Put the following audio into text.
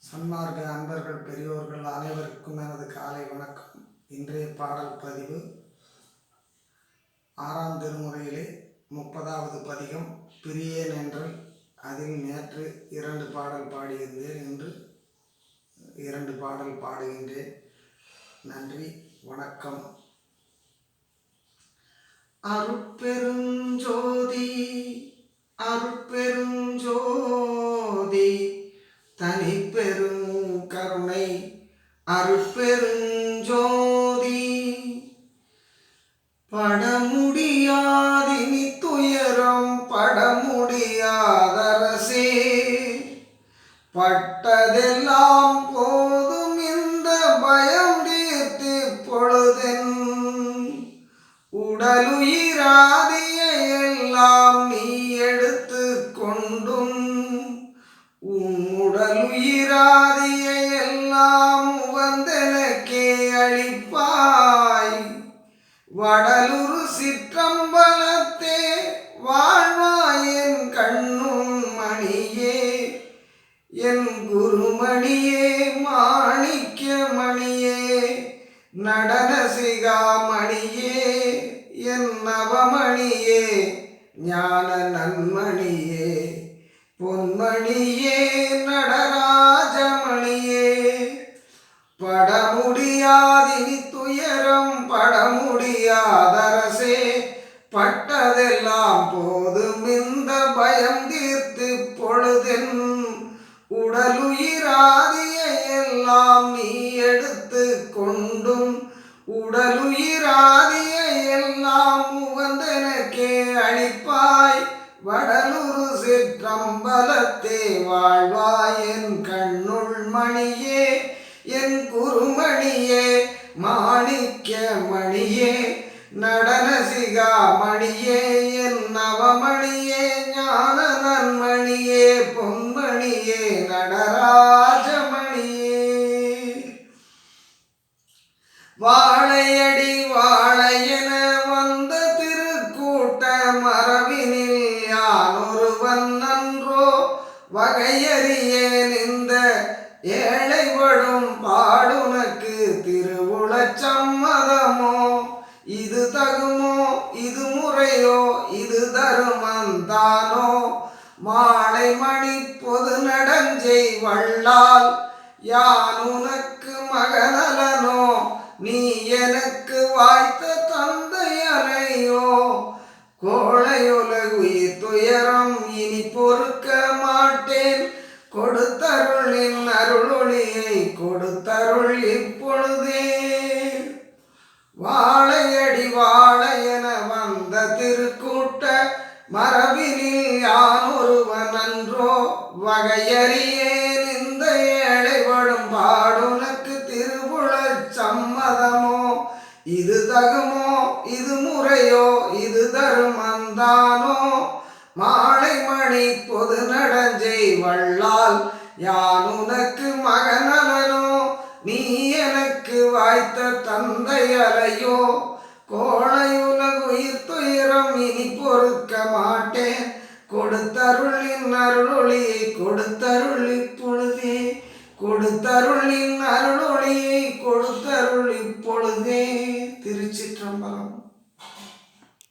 சன்மார்க்க அன்பர்கள் பெரியோர்கள் அனைவருக்கும் எனது காலை வணக்கம். இன்றைய பாடல் பதிவு 6ஆம் திருமுறையிலே 30வது பதிகம் பிரியேன் என்றல். அதில் நேற்று 2 பாடல் பாடியிருந்தேன், இன்று 2 பாடல் பாடுகின்றேன். நன்றி, வணக்கம். அருட்பெருஞ்சோதி அருட்பெருஞ்சோதி தனி பெருங்கருணை அருட்பெருஞ்சோதி படமுடியாதினி துயரம் படமுடியாதரசே, பட்டதெல்லாம் போதும் இந்த பயம் தீர்த்து பொழுதென் உடலுயிராதிய எல்லாம் நீ எடுத்து கொண்டும் உடலுயிராதிய எல்லாம் உவந்தெனக்கே அளிப்பாய். வடலுரு சிற்றம்பலத்தே வாழ்வாய் என் கண்ணும் மணியே, என் குருமணியே மாணிக்க மணியே நடன சிகாமணியே என் நவமணியே ஞான நன்மணியே பொன்மணியே நடராஜமணியே. படமுடியாதினி துயரம் படமுடியாதரசே, பட்டதெல்லாம் போதும் இந்த பயம் தீர்த்து பொழுதென் உடலுயிராதிய எல்லாம் நீ எடுத்து கொண்டும் உடலுயிராதிய எல்லாம் உவந்தெனக்கே அளிப்பாய். வடலுரு சிற்றம்பலத்தே வாழ்வாய் என் கண்ணுள் மணியே, என் குருமணியே மாணிக்க மணியே நடன சிகாமணியே என் நவமணியே ஞான நன்மணியே பொன்மணியே நடராஜமணியே. வாழையடி வாழையென வந்த திருக்கூட்ட மரபினில் யானொருவன் நன்றோ வகையறியேன் இந்த ஏழைப்படும் பாடுனக்கு திருவுளச் சம்மதமோ. இது தகுமோ இது முறையோ இது தருமந்தானோ, மாலை மணி பொது நடஞ்சை வள்ளால் யான் உனக்கு மகனலனோ, நீ எனக்கு வாய்த்த தந்தையலையோ. கோழையுலகுயிர் துயரம் இனி பொறுக்க மாட்டேன், கொடுத்தருளின் அருளொளியை கொடுத்தருள் இப்பொழுதே. வாழையடி வாழையென வந்த திருக்கூட்ட மரபினில் யான் ஒருவன் அன்றோ வகையறியேன் இந்த ஏழைப்படும் பாடுனக்கு திருவுளச் சம்மதமோ. இது தகுமோ இது முறையோ இது தருமந்தானோ, மாலை மணி பொது நடஞ்சை வள்ளால் யான் உனக்கு மகனலனோ, நீ எனக்கு வாய்த்த தந்தை அலையோ. கோழையுலகுயிர் துயரம் இனி பொறுக்க மாட்டேன், கொடுத்தருளின் அருளொளியை கொடுத்தருள் இப்பொழுதே. கொடுத்தருளின் அருளொளியை கொடுத்தருள்